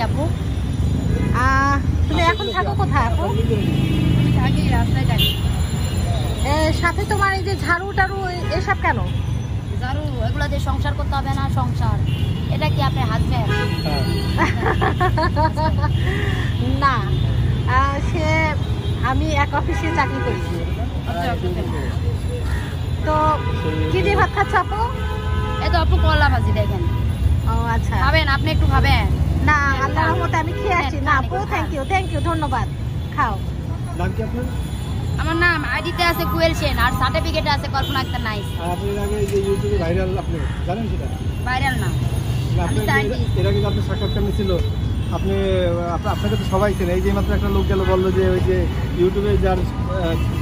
আপু। তুমি এখন থাকো কোথায় আপু? আমি থাকি রাস্তায় থাকি। সাথে তোমার এই যে ঝাড়ু টাড়ু এসব কেন? ঝাড়ু এগুলো দিয়ে সংসার করতে হবে না? সংসার এটা কি আপনার হাজবেন্ড? না, সে আমি এক অফিসে চাকরি করি। তো কি দিয়ে ভাত খাচ্ছ আপু? এই তো আপু কলা ভাজি দেখেন। ও আচ্ছা, খাবেন আপনি? একটু খাবেন? না আল্লাহর রহমতে আমি খেয়ে আসছি। না আপু, থ্যাংক ইউ ধন্যবাদ। খাও। নাম কি আপনার? আমার নাম আইডিতে আছে কুয়েল সেন আর সার্টিফিকেটে আছে কল্পনা আক্তার নাইস। আপনি আগে এই যে ইউটিউবে ভাইরাল, আপনি জানেন সেটা? ভাইরাল না, আমি সায়েন্টিস্ট। এর আগে আপনার সাক্ষাৎকার ছিল, আপনি আপনাকে তো সবাই চেনে। এই যে মাত্র একটা লোক গেল বললো যে ওই যে ইউটিউবে যার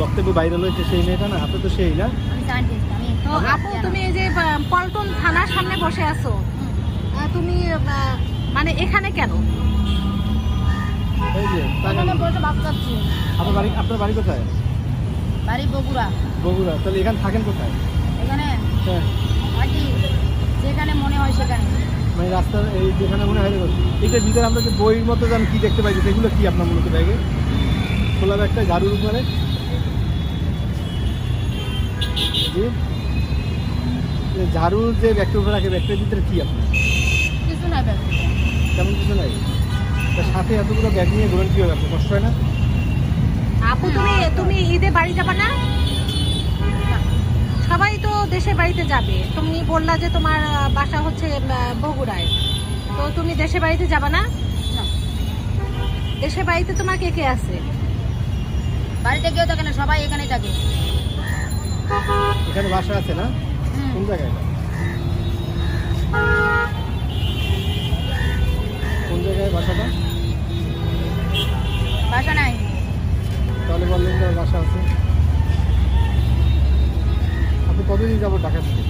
বক্তব্য ভাইরাল হয়েছে সেই মেয়েটা না? আপনি তো সেই না? আমি সায়েন্টিস্ট। আমি তো আপু তুমি এই যে পল্টন থানার সামনে বসে আছো, তুমি মানে এখানে কেন? এই যে এখানে বসে ভাত খাচ্ছি। আপনার বাড়ি কোথায়? বাড়ি বগুড়া। বগুড়া। তাহলে এখানে থাকেন কোথায়? এখানে হ্যাঁ, থাকি যেখানে মনে হয় সেখানে। মানে রাস্তার এই যেখানে মনে হয় এইটার ভিতরে আমরা যে বইয়ের মতো যেন কি দেখতে পাই, সেগুলো কি আপনার মূলত ব্যাগে? খোলা একটা ঝাড়ুর উপরে ঝাড়ুর যে ব্যাগটার উপরে রাখে, ব্যাগটার ভিতরে কি আপনার? কিছু নাই ব্যাগ। তেমন কিছু নাই। তার সাথে এতগুলো ব্যাগ নিয়ে ঘোরেন কি হবে? আপনার কষ্ট হয় না? আপু তুমি ঈদে বাড়ি যাবে না? সবাই তো দেশের বাড়িতে যাবে। তুমি বললা যে তোমার বাসা হচ্ছে বগুড়ায়, তো তুমি দেশের বাড়িতে যাবে না? দেশের বাড়িতে তোমার কে কে আছে? বাড়িতে কেউ থাকে না, সবাই এখানেই থাকে। এখানে বাসা আছে না? কোন জায়গায়? কোন জায়গায় বাসাটা? বাসা নাই। তাহলে বললেন যে বাসা আছে। আপনি কতদিন যাবো ঢাকা থেকে?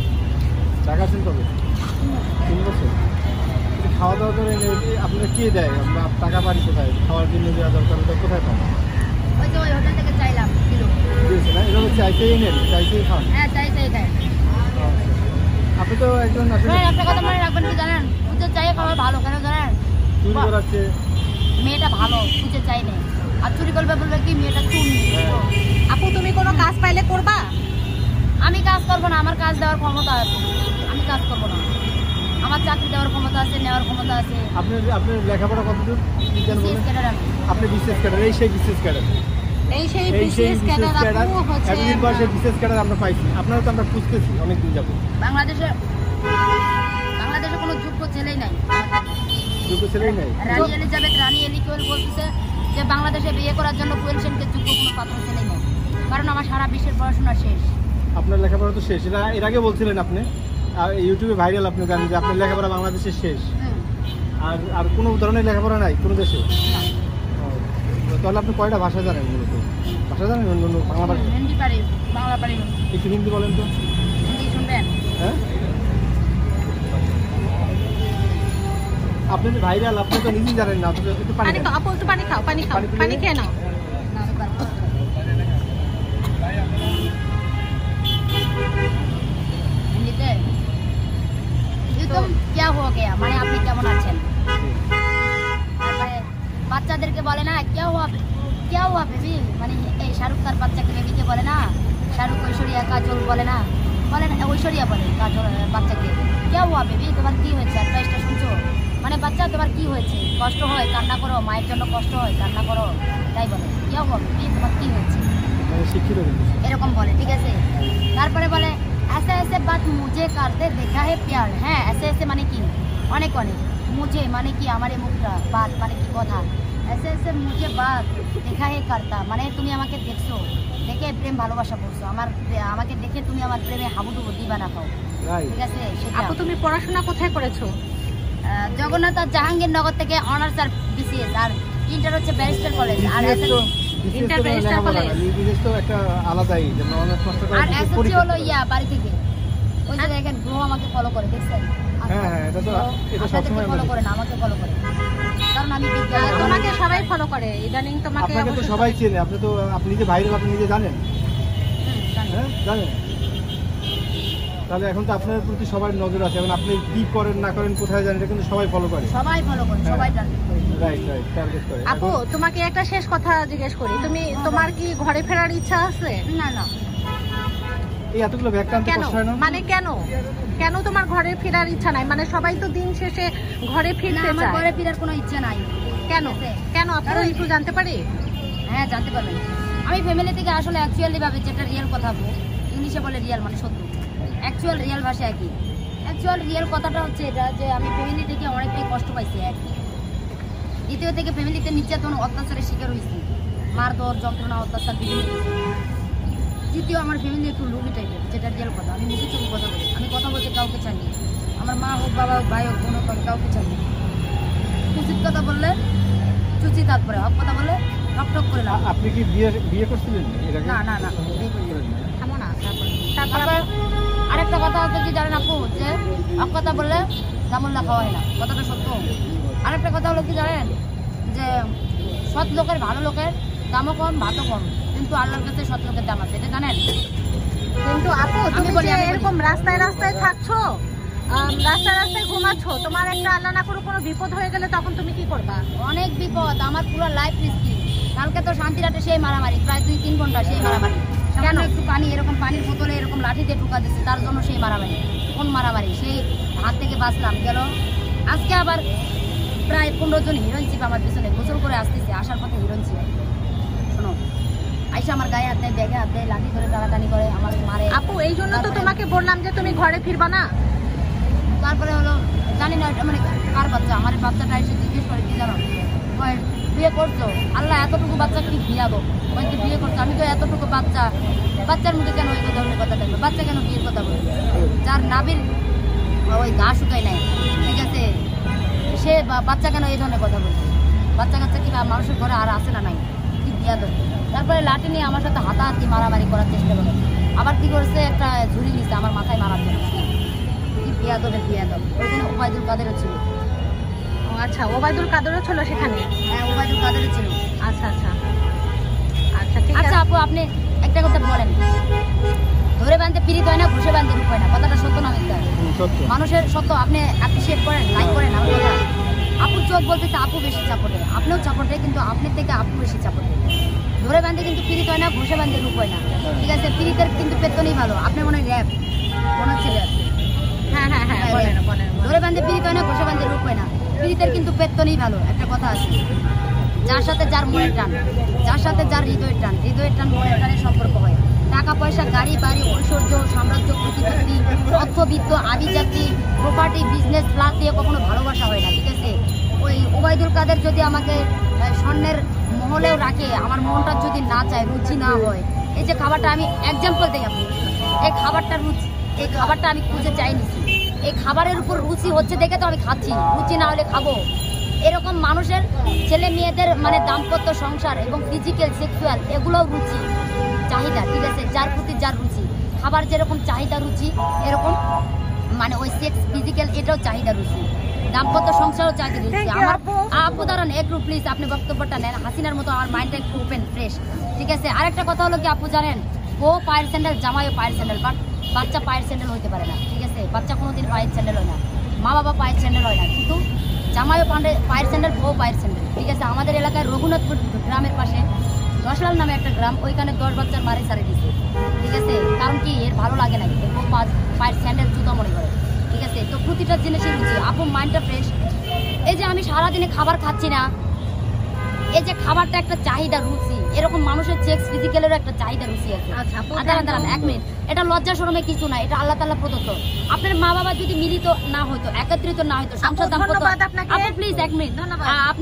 ঢাকা আছেন কবে? 3 বছর। খাওয়া দাওয়া করে আপনারা কে দেয়? টাকা পারি কোথায়? খাওয়ার জন্য দেওয়া দরকার, ওটা কোথায় পান? ওই তো ওই হোটেল থেকে চাইলাম কিলো দিয়েছে না? এভাবে চাইতেই নেন, চাইতেই খান? হ্যাঁ চাই খাই। আপনি তো একজন আসলে একটা কথা মনে রাখবেন কি জানেন, খুঁজে চাই খাওয়া ভালো। কেন জানেন? চুরি করাচ্ছে। মেয়েটা ভালো, খুঁজে চাই নেই। আর চুরি করবে বলবে কি মেয়েটা চুরি। আপু তুমি কোনো কাজ পাইলে করবা? আমি কাজ করবো না, আমার কাজ দেওয়ার ক্ষমতা আছে। আমি কাজ করবো না, আমার চাকরি দেওয়ার ক্ষমতা আছে, নেওয়ার ক্ষমতা আছে। আপনার লেখাপড়া কতদূর? আপনি বিসিএস ক্যাডার। এই সেই বিসিএস ক্যাডার। এই সেই বিসিএস ক্যাডার আপু হচ্ছে। এতদিন পর সেই বিসিএস ক্যাডার আমরা পাইছি। আপনারা তো আমরা খুঁজতেছি অনেকদিন যাবো। বাংলাদেশে কোনো যোগ্য ছেলেই নাই। যোগ্য ছেলেই নাই। রানী এলি কোয়েল বলতেছে যে বাংলাদেশে বিয়ে করার জন্য কোয়েল সেনকে যোগ্য কোনো পাত্র ছেলেই নাই, কারণ আমার সারা বিশ্বের পড়াশোনা শেষ। আপনার লেখাপড়া তো শেষ, এর আগে বলছিলেন আপনি। ইউটিউবে ভাইরাল, আপনি জানেন যে আপনার লেখাপড়া বাংলাদেশের শেষ। আর কোনো ধরনের লেখাপড়া নাই কোনো দেশে? তাহলে আপনি কয়টা ভাষা জানেন মূলত? ভাষা জানেন? বাংলা ভাষা? হিন্দি পারি, বাংলা পারি। একটু হিন্দি বলেন তো। হিন্দি শুনবেন? হ্যাঁ, আপনি ভাইরাল, আপনি তো নিজেই জানেন না। একটু পানি খাও আপু, একটু পানি খাও, পানি খেয়ে নাও। হিন্দিতে क्या हो गया মানে আপনি কেমন আছেন? তারপরে বাচ্চাদেরকে বলে না क्या हुआ বেবি, মানে এই শাহরুখ তার বাচ্চাকে বেবিকে বলে না, শাহরুখ ঐশ্বরিয়া কাজল বলে না, ঐশ্বরিয়া বলে কাজল বাচ্চাকে क्या हुआ বেবি, তোমার কি হয়েছে? অ্যাডভাইসটা শুনছো? মানে বাচ্চা তোমার কি হয়েছে? কষ্ট হয় কান্না করো, মায়ের জন্য কষ্ট হয় কান্না করো, তাই বলে क्या हुआ বেবি, তোমার কি হয়েছে, এরকম বলে। ঠিক আছে, তারপরে বলে ऐसे ऐसे बात मुझे करते देखा है प्यार। হ্যাঁ, ऐसे ऐसे মানে কি? অনেক মুঝে মানে কি আমার এই মুখটা, বাত মানে কি কথা। ऐसे ऐसे मुझे बात देखा है करता মানে তুমি আমাকে দেখছো, দেখে প্রেম ভালোবাসা করছো, আমাকে দেখে তুমি আমার প্রেমে হাবুডুবু দিবানা খাও। ঠিক আছে, আপু তুমি পড়াশোনা কোথায় করেছো? জগন্নাথ আর জাহাঙ্গীরনগর থেকে অনার্স আর বিসিএস, আর ইন্টার হচ্ছে ব্যারিস্টার কলেজ। আর ইন্টার ব্যারিস্টার কলেজ তো একটা আলাদাই, যেমন অনার্স মাস্টার কলেজ। আর এসএসসি হলো বাড়ি থেকে। ওই যে দেখেন গ্রহ আমাকে ফলো করে, দেখছেন? হ্যাঁ, এটা সবসময় ফলো করে না, আমাকে ফলো করে, কারণ আমি বিজ্ঞানী। তোমাকে সবাই ফলো করে ইদানিং, তোমাকে আপনাকে তো সবাই চেনে। আপনি যে ভাইরাল, আপনি নিজে জানেন? হ্যাঁ, জানেন। তাহলে এখন তো আপনার প্রতি সবার নজর আছে, এখন আপনি কি করেন না করেন কোথায় যান এটা কিন্তু সবাই ফলো করে। সবাই ফলো করে, সবাই টার্গেট করে। রাইট, টার্গেট করে। আপু তোমাকে একটা শেষ কথা জিজ্ঞেস করি, তোমার কি ঘরে ফেরার ইচ্ছা আছে? না না। এই এতগুলো ব্যাগ টানতে কেন কষ্ট হয় না? মানে কেন তোমার ঘরে ফেরার ইচ্ছা নাই? মানে সবাই তো দিন শেষে ঘরে না, ফিরতে আমার চায়। ঘরে ফেরার কোনো ইচ্ছে নাই। কেন কেন আপু কারণ- একটু জানতে পারি? হ্যাঁ, জানতে পারবেন। আমি ফ্যামিলি থেকে আসলে অ্যাকচুয়ালি ভাবে যেটা রিয়েল কথা ইংলিশে বলে রিয়েল মানে সত্য, অ্যাকচুয়াল রিয়েল ভাষা একই। অ্যাকচুয়াল রিয়েল কথাটা হচ্ছে এটা যে আমি ফ্যামিলি থেকে অনেকটাই কষ্ট পাইছি। এক দ্বিতীয় থেকে ফ্যামিলিতে নির্যাতন অত্যাচারের শিকার হয়েছি, মারধর যন্ত্রণা অত্যাচার বিভিন্ন কিছু। তৃতীয় আমার ফ্যামিলি একটু লোভি টাইপের, যেটা রিয়েল কথা। আমি মুখে চোখে কথা বলি, আমি কথা বলতে কাউকে চাই না। আমার মা হোক, বাবা হোক, ভাই হোক, বোন হোক, আমি কাউকে চাই না। উচিত কথা বললে চুচি, তারপরে হক কথা বলে টক করে না। আপনি কি বিয়ে করছিলেন এর আগে? না না না, বিয়ে করি না। থামো না, তারপর তারপর আরেকটা কথা হচ্ছে কি জানেন আপু, যে হক কথা বললে জামুল্লা খাওয়া হয় না, কথাটা সত্য। আরেকটা কথা হলো কি জানেন, যে সৎ লোকের ভালো লোকের দামও কম, ভাতও কম, কিন্তু আল্লাহর কাছে সৎ লোকের দাম আছে, এটা জানেন? কিন্তু আপু তুমি বলি, যে আমি বলি। এরকম রাস্তায় রাস্তায় থাকছো, রাস্তায় রাস্তায় ঘুমাচ্ছো, তোমার একটা আল্লাহ না করে কোনো বিপদ হয়ে গেলে তখন তুমি কি করবা? অনেক বিপদ, আমার পুরো লাইফ রিস্কি। কালকে তো শান্তিরাটে সেই মারামারি, প্রায় 2-3 ঘন্টা সেই মারামারি। কেন? একটু পানি, এরকম পানির বোতলে এরকম লাঠিতে ঢুকা দিচ্ছে, তার জন্য সেই মারামারি। কোন মারামারি? সেই হাত থেকে বাঁচলাম গেল। আজকে আবার প্রায় 15 জন হিরোইন চিপ আমার পিছনে গোসল করে আসতেছে, আসার পথে হিরোইন চিপ। শোনো, আইসা আমার গায়ে হাত দেয়, ব্যাগে হাত দেয়, লাঠি ধরে টানাটানি করে, আমার মারে। আপু এই জন্য তো তোমাকে বললাম যে তুমি ঘরে ফিরবা না। তারপরে হলো জানি না এটা মানে কার বাচ্চা, আমার এই বাচ্চাটা এসে জিজ্ঞেস করে কি জানো, কয় বিয়ে করছো? আল্লাহ এতটুকু বাচ্চা কি বিয়ে দেবো? কয়েকটি বিয়ে করছো? আমি তো এতটুকু বাচ্চার মুখে কেন ওই ধরনের কথা থাকবে? বাচ্চা কেন বিয়ের কথা বলবে? যার নাবির ওই গা শুকায় নাই, ঠিক আছে, সে বাচ্চা কেন এই ধরনের কথা বলবে? বাচ্চা কাচ্চা কি মানুষের ঘরে আর আসে না নাই? কি বিয়া দেবে? তারপরে লাঠি নিয়ে আমার সাথে হাতাহাতি মারামারি করার চেষ্টা করে। আবার কি করছে, একটা ঝুড়ি নিচ্ছে আমার মাথায় মারার জন্য। কি বিয়া দেবে? ওইখানে ওবায়দুল কাদেরও ছিল। ও আচ্ছা, ওবায়দুল কাদেরও ছিল সেখানে? হ্যাঁ, ওবায়দুল কাদেরও ছিল। আচ্ছা আচ্ছা আচ্ছা, ঠিক আচ্ছা আছে। আপু, আপনি একটা কথা বলেন, ধরে বাঁধতে পিরিত হয় না, ঘুষে বাঁধতে রূপ হয় না, কথাটা সত্য না মিথ্যা? সত্য। মানুষের সত্য। আপনি অ্যাপ্রিসিয়েট করেন, লাইক করেন আমার কথা? আপুর চোখ বলতেছে আপু বেশি চাপটে, আপনিও চাপটে, কিন্তু আপনার থেকে আপু বেশি চাপটে। ধরে বাঁধতে কিন্তু পিরিত হয় না, ঘুষে বাঁধতে রূপ হয় না, ঠিক আছে? পিরিতের কিন্তু পেতনই ভালো। আপনি মনে হয় র্যাপ, মনে হচ্ছে র্যাপ। হ্যাঁ হ্যাঁ হ্যাঁ, বলেন বলেন। ধরে বাঁধতে পিরিত হয় না, ঘুষে বাঁধতে রূপ হয় না, পিরিতের কিন্তু পেতনই ভালো। একটা কথা আছে, যার সাথে যার মনের টান, যার সাথে যার হৃদয়ের টান মনের টানের সম্পর্ক হয়। টাকা পয়সা, গাড়ি বাড়ি, ঐশ্বর্য, সাম্রাজ্য, প্রতিপত্তি, অর্থবিত্ত, আভিজাতি, প্রপার্টি, বিজনেস, প্লাস দিয়ে কখনো ভালোবাসা হয় না, ঠিক আছে? ওই ওবায়দুল কাদের যদি আমাকে স্বর্ণের মহলেও রাখে, আমার মনটা যদি না চায়, রুচি না হয়, এই যে খাবারটা আমি এক্সাম্পল দিই আপনি, এই খাবারটা আমি খুঁজে চাইনি, এই খাবারের উপর রুচি হচ্ছে দেখে তো আমি খাচ্ছি, রুচি না হলে খাবো? এরকম মানুষের ছেলে মেয়েদের মানে দাম্পত্য সংসার এবং ফিজিক্যাল সেক্সুয়াল এগুলোও রুচি চাহিদা, ঠিক আছে? যার প্রতি যার রুচি, খাবার যেরকম চাহিদা রুচি, এরকম মানে ওই সেক্স ফিজিক্যাল এটাও চাহিদা রুচি, দাম্পত্য সংসারও চাহিদা রুচি। আমার আপু দাঁড়ান একটু প্লিজ, আপনি বক্তব্যটা নেন। হাসিনার মতো আমার মাইন্ডটা একটু ওপেন ফ্রেশ, ঠিক আছে? আরেকটা কথা হলো কি আপু জানেন, বউ পায়ের স্যান্ডেল, জামাইও পায়ের স্যান্ডেল, বাট বাচ্চা পায়ের স্যান্ডেল হইতে পারে না, ঠিক আছে? বাচ্চা কোনোদিন পায়ের স্যান্ডেল হয় না, মা বাবা পায়ের স্যান্ডেল হয় না, কিন্তু জামাইও পায়ের স্যান্ডেল, বউ পায়ের স্যান্ডেল, ঠিক আছে? আমাদের এলাকায় রঘুনাথপুর গ্রামের পাশে দশলাল নামে একটা গ্রাম, ওইখানে 10 বাচ্চার মারে সারে দিচ্ছে, ঠিক আছে? কারণ কি, এর ভালো লাগে না, এর বউ পায়ের স্যান্ডেল জুতো মনে করে, ঠিক আছে? তো প্রতিটা জিনিসের রুচি। আপু মাইন্ডটা ফ্রেশ। এই যে আমি সারাদিনে খাবার খাচ্ছি না, এই যে খাবারটা একটা চাহিদা রুচি, এরকম মানুষের সেক্স ফিজিক্যালেরও একটা চাহিদা রুচি আছে। আচ্ছা আপু, দাঁড়ান 1 মিনিট, এটা লজ্জা শরমে কিছু না, এটা আল্লাহ তাআলা প্রদত্ত। আপনার মা বাবা যদি মিলিত না হইতো, একত্রিত না হইতো, সংসার দাম্পত্য, ধন্যবাদ আপনাকে। আপু প্লিজ 1 মিনিট, ধন্যবাদ। আপনি